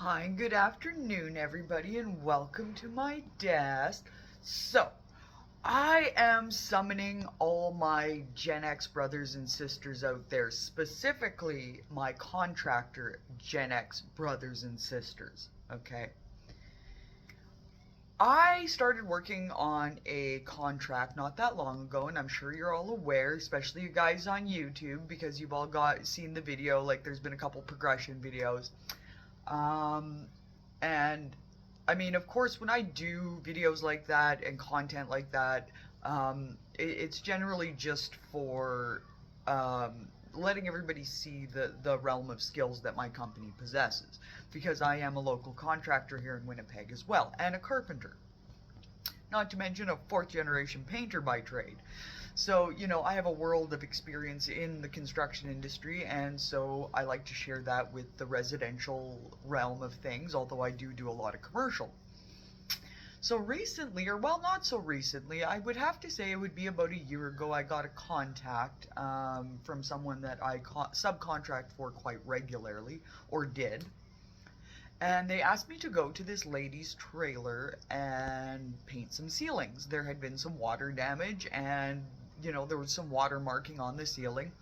Hi, and good afternoon, everybody, and welcome to my desk. So, I am summoning all my Gen X brothers and sisters out there, specifically my contractor Gen X brothers and sisters. Okay. I started working on a contract not that long ago, and I'm sure you're all aware, especially you guys on YouTube, because you've all seen the video. Like, there's been a couple progression videos. Um, and I mean, of course, when I do videos like that and content like that, it's generally just for letting everybody see the realm of skills that my company possesses. Because I am a local contractor here in Winnipeg as well, and a carpenter. Not to mention a fourth generation painter by trade. So, I have a world of experience in the construction industry, and so I like to share that with the residential realm of things, although I do a lot of commercial. So recently, or well, not so recently, I would have to say it would be about a year ago, I got a contact from someone that I subcontract for quite regularly, or did. And they asked me to go to this lady's trailer and paint some ceilings. There had been some water damage, and there was some water marking on the ceiling.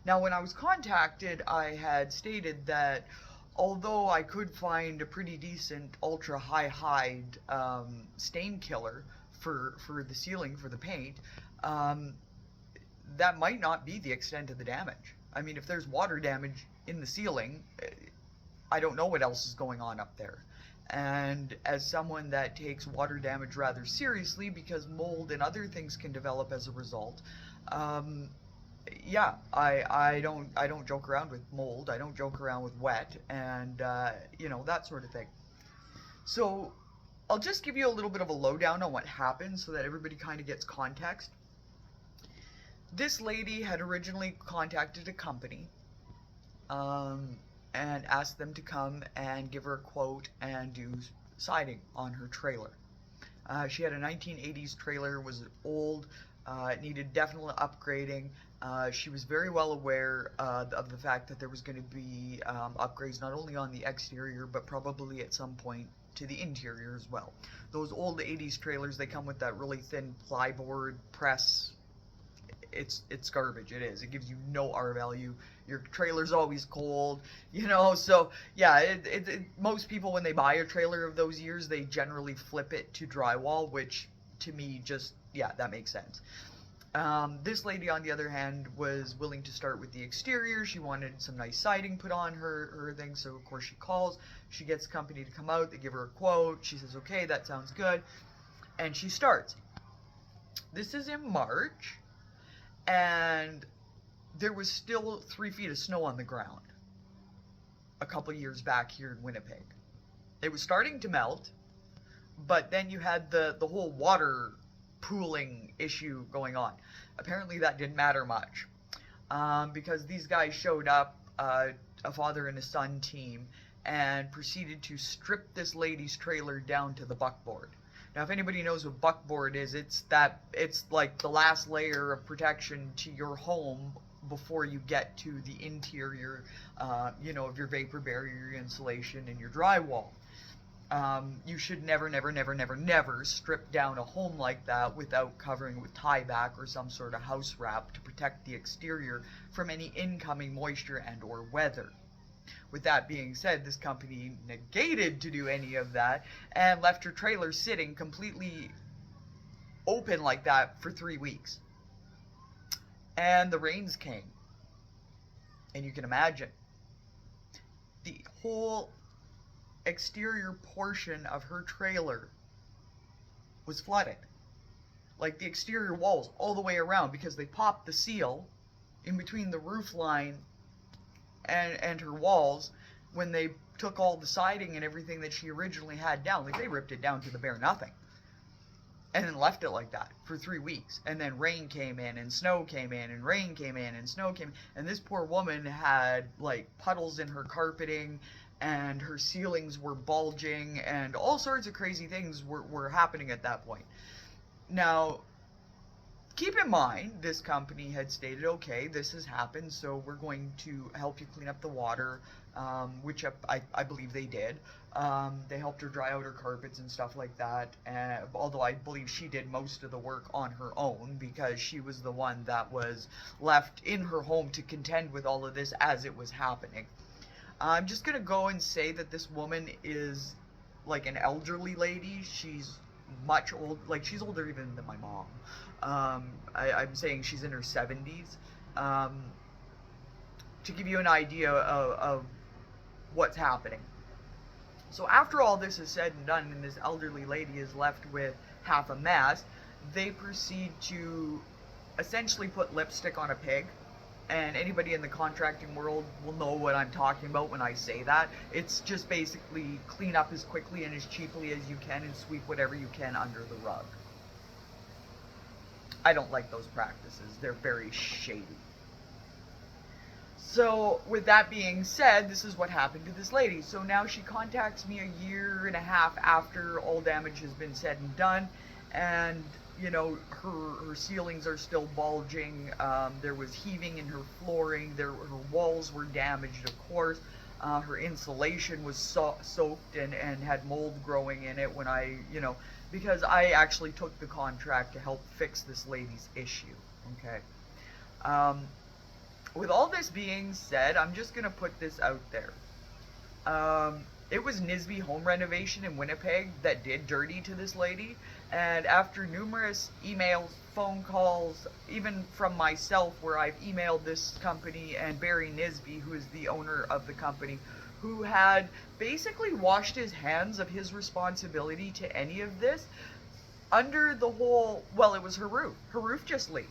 Now, when I was contacted, I had stated that although I could find a pretty decent ultra high hide stain killer for the ceiling for the paint, um, that might not be the extent of the damage. I mean, if there's water damage in the ceiling, I don't know what else is going on up there. And as someone that takes water damage rather seriously, because mold and other things can develop as a result, um, yeah, I don't joke around with mold. I don't joke around with wet, and that sort of thing. So I'll just give you a little bit of a lowdown on what happened, so that everybody kind of gets context. This lady had originally contacted a company, um, and asked them to come and give her a quote and do siding on her trailer. She had a 1980s trailer, was old, needed definitely upgrading. She was very well aware of the fact that there was going to be upgrades not only on the exterior, but probably at some point to the interior as well. Those old 80s trailers, they come with that really thin plyboard press. It's garbage. It is. It gives you no R value. Your trailer's always cold, So yeah, most people when they buy a trailer of those years, they generally flip it to drywall, which to me just yeah, that makes sense. This lady, on the other hand, was willing to start with the exterior. She wanted some nice siding put on her thing, so of course she calls. She gets the company to come out. They give her a quote. She says, "Okay, that sounds good," and she starts. This is in March, and there was still 3 feet of snow on the ground a couple years back here in Winnipeg. It was starting to melt, but then you had the whole water pooling issue going on. Apparently that didn't matter much, because these guys showed up, a father and a son team, and proceeded to strip this lady's trailer down to the buckboard. Now, if anybody knows what buckboard is, it's like the last layer of protection to your home before you get to the interior, of your vapor barrier, your insulation, and your drywall. You should never, never, never, never, never strip down a home like that without covering with tieback or some sort of house wrap to protect the exterior from any incoming moisture and or weather. With that being said, this company negated to do any of that and left her trailer sitting completely open like that for 3 weeks. And the rains came. And you can imagine the whole exterior portion of her trailer was flooded. Like the exterior walls all the way around, because they popped the seal in between the roof line and her walls when they took all the siding and everything that she originally had down. Like, they ripped it down to the bare nothing and then left it like that for 3 weeks. And then rain came in and snow came in and rain came in and snow came in, and this poor woman had like puddles in her carpeting, and her ceilings were bulging, and all sorts of crazy things were happening at that point. Now, keep in mind, this company had stated, okay, this has happened, so we're going to help you clean up the water, which I believe they did. They helped her dry out her carpets and stuff like that, although I believe she did most of the work on her own because she was the one that was left in her home to contend with all of this as it was happening. I'm just going to go and say that this woman is like an elderly lady. She's much old, like she's older even than my mom. I'm saying she's in her 70s. To give you an idea of what's happening. So after all this is said and done and this elderly lady is left with half a mess, they proceed to essentially put lipstick on a pig. And anybody in the contracting world will know what I'm talking about when I say that. It's just basically clean up as quickly and as cheaply as you can and sweep whatever you can under the rug. I don't like those practices. They're very shady. So with that being said, this is what happened to this lady. So now she contacts me a year and a half after all damage has been said and done, and you know, her ceilings are still bulging. There was heaving in her flooring. Her walls were damaged, of course. Her insulation was soaked and had mold growing in it when because I actually took the contract to help fix this lady's issue. Okay. With all this being said, I'm just going to put this out there. It was Nisby Home Renovation in Winnipeg that did dirty to this lady, and after numerous emails, phone calls, even from myself where I've emailed this company and Barry Nisby, who is the owner of the company, who had basically washed his hands of his responsibility to any of this, under the whole, well, it was her roof. Her roof just leaked.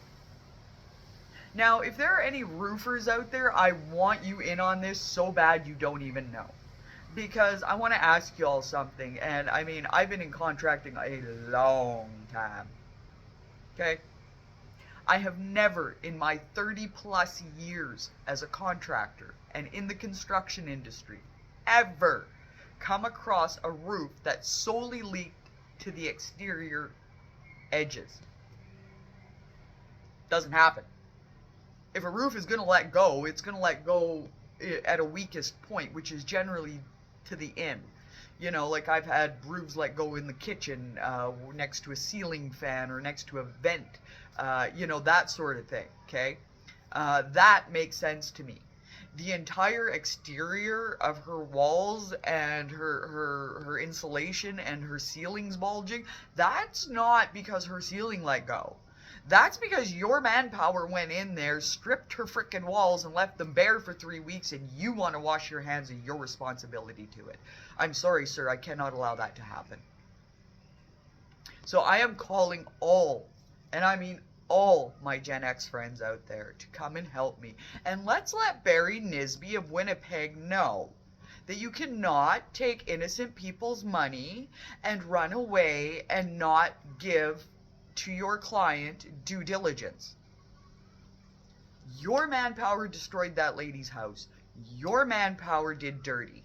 Now, if there are any roofers out there, I want you in on this so bad you don't even know. Because I want to ask y'all something, and I mean, I've been in contracting a long time. Okay? I have never, in my 30 plus years as a contractor and in the construction industry, ever come across a roof that solely leaked to the exterior edges. Doesn't happen. If a roof is going to let go, it's going to let go at a weakest point, which is generally to the end. You know, like I've had roofs let go in the kitchen, next to a ceiling fan or next to a vent, that sort of thing, okay? That makes sense to me. The entire exterior of her walls and her insulation and her ceilings bulging, that's not because her ceiling let go. That's because your manpower went in there, stripped her frickin' walls, and left them bare for 3 weeks, and you want to wash your hands of your responsibility to it. I'm sorry, sir, I cannot allow that to happen. So I am calling all, and I mean all my Gen X friends out there to come and help me. And let's let Barry Nisby of Winnipeg know that you cannot take innocent people's money and run away and not give to your client due diligence. Your manpower destroyed that lady's house. Your manpower did dirty.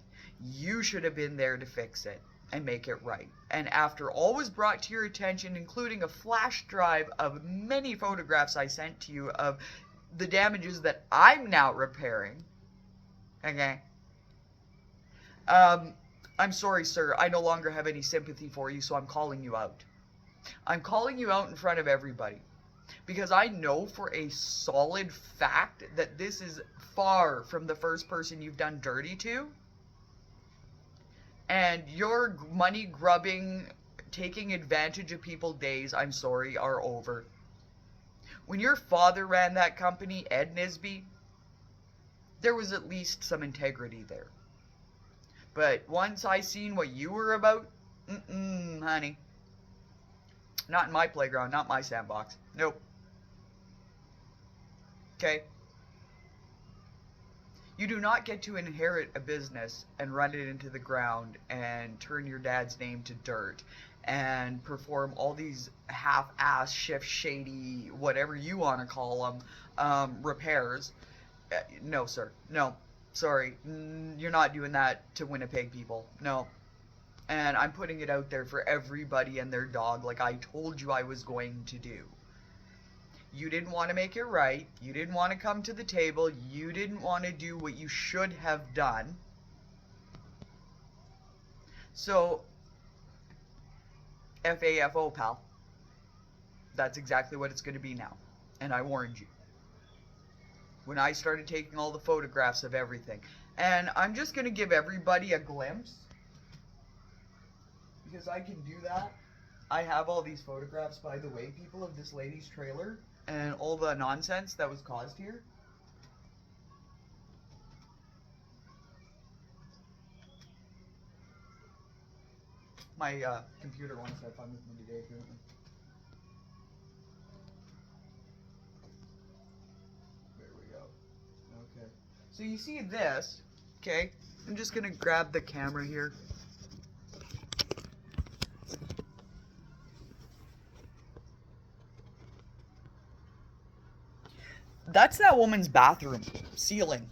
You should have been there to fix it and make it right. And after all was brought to your attention, including a flash drive of many photographs I sent to you of the damages that I'm now repairing, okay? I'm sorry, sir. I no longer have any sympathy for you, so I'm calling you out. I'm calling you out in front of everybody because I know for a solid fact that this is far from the first person you've done dirty to, and your money grubbing, taking advantage of people days, I'm sorry, are over. When your father ran that company, Ed Nisby, there was at least some integrity there. But once I seen what you were about, honey. Not in my playground, not my sandbox. Nope. Okay? You do not get to inherit a business and run it into the ground and turn your dad's name to dirt and perform all these half-ass, shady, whatever you want to call them, repairs. No, sir. No. Sorry. You're not doing that to Winnipeg people. No. And I'm putting it out there for everybody and their dog like I told you I was going to do. You didn't want to make it right. You didn't want to come to the table. You didn't want to do what you should have done. So, FAFO, pal. That's exactly what it's going to be now. And I warned you. When I started taking all the photographs of everything. And I'm just going to give everybody a glimpse. Because I can do that. I have all these photographs, by the way, people, of this lady's trailer. And all the nonsense that was caused here. My computer wants to have fun with me today, apparently. There we go. Okay. So you see this, okay? I'm just going to grab the camera here. That's that woman's bathroom ceiling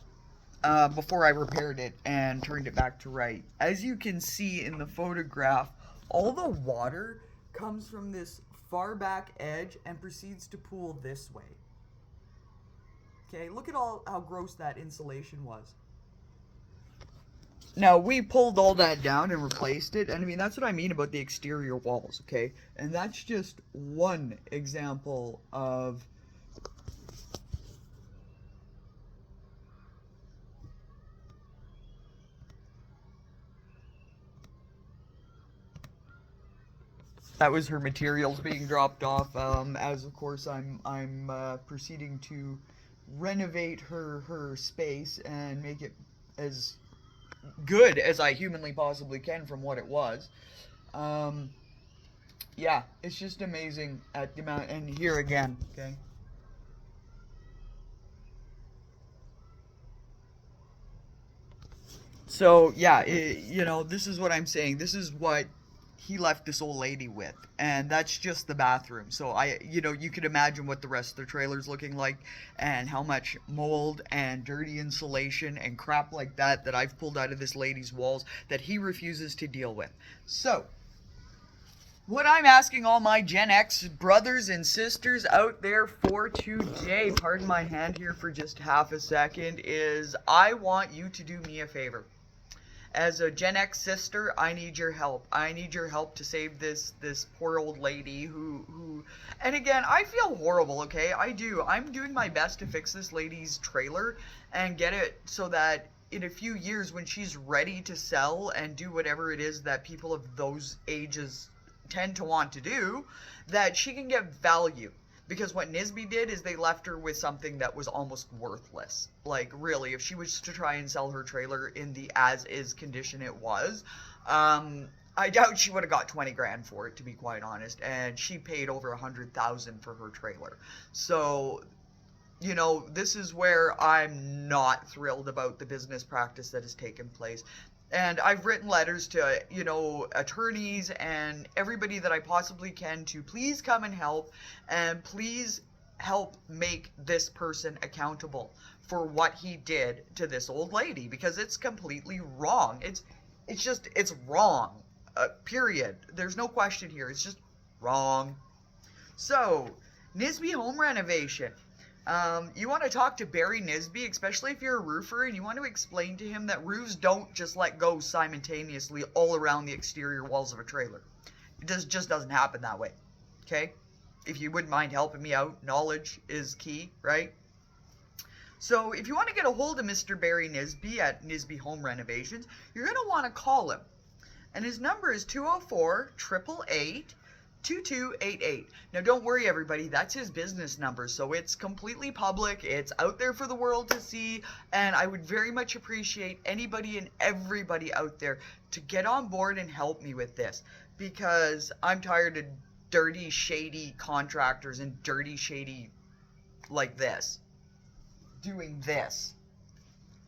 before I repaired it and turned it back to right. As you can see in the photograph, all the water comes from this far back edge and proceeds to pool this way. Okay, look at how gross that insulation was. Now, we pulled all that down and replaced it, and I mean, that's what I mean about the exterior walls, okay? And that's just one example of that was her materials being dropped off, as of course I'm proceeding to renovate her space and make it as good as I humanly possibly can from what it was. Yeah, it's just amazing at the amount, and here again, okay? So, yeah, you know, this is what I'm saying. This is what he left this old lady with, and that's just the bathroom. So you know, you could imagine what the rest of the trailer's looking like, and how much mold and dirty insulation and crap like that I've pulled out of this lady's walls that he refuses to deal with. So, what I'm asking all my Gen X brothers and sisters out there for today, pardon my hand here for just half a second, is I want you to do me a favor. As a Gen X sister, I need your help. I need your help to save this poor old lady who and again, I feel horrible, okay? I do. I'm doing my best to fix this lady's trailer and get it so that in a few years when she's ready to sell and do whatever it is that people of those ages tend to want to do, that she can get value. Because what Nisby did is they left her with something that was almost worthless. Like, really, if she was to try and sell her trailer in the as-is condition it was, I doubt she would have got 20 grand for it, to be quite honest. And she paid over $100,000 for her trailer. So, you know, this is where I'm not thrilled about the business practice that has taken place. And I've written letters to, you know, attorneys and everybody that I possibly can to please come and help, and please help make this person accountable for what he did to this old lady, because it's completely wrong. It's wrong. Period. There's no question here. It's just wrong. So, Nisby home renovation. You want to talk to Barry Nisby, especially if you're a roofer, and you want to explain to him that roofs don't just let go simultaneously all around the exterior walls of a trailer. It just doesn't happen that way. Okay? If you wouldn't mind helping me out, knowledge is key, right? So if you want to get a hold of Mr. Barry Nisby at Nisby Home Renovations, you're going to want to call him. And his number is 204-888 2288. Now don't worry everybody, that's his business number, so it's completely public, it's out there for the world to see, and I would very much appreciate anybody and everybody out there to get on board and help me with this, because I'm tired of dirty, shady contractors and dirty, shady like this doing this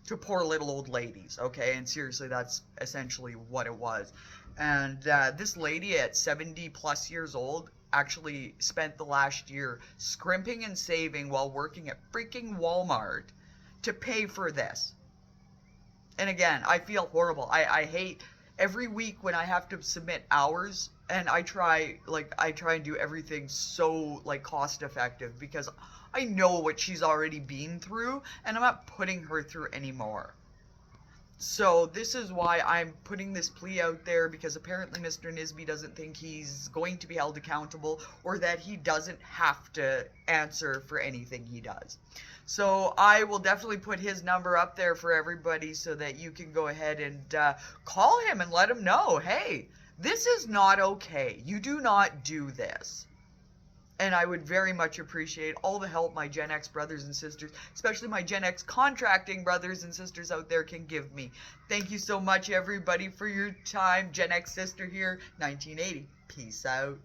to poor little old ladies, okay? And seriously, that's essentially what it was. And this lady at 70 plus years old actually spent the last year scrimping and saving while working at freaking Walmart to pay for this. And again, I feel horrible. I hate every week when I have to submit hours, and I try and do everything so like cost effective, because I know what she's already been through and I'm not putting her through anymore. So this is why I'm putting this plea out there, because apparently Mr. Nisby doesn't think he's going to be held accountable, or that he doesn't have to answer for anything he does. So I will definitely put his number up there for everybody so that you can go ahead and call him and let him know, hey, this is not okay. You do not do this. And I would very much appreciate all the help my Gen X brothers and sisters, especially my Gen X contracting brothers and sisters out there, can give me. Thank you so much, everybody, for your time. Gen X sister here, 1980. Peace out.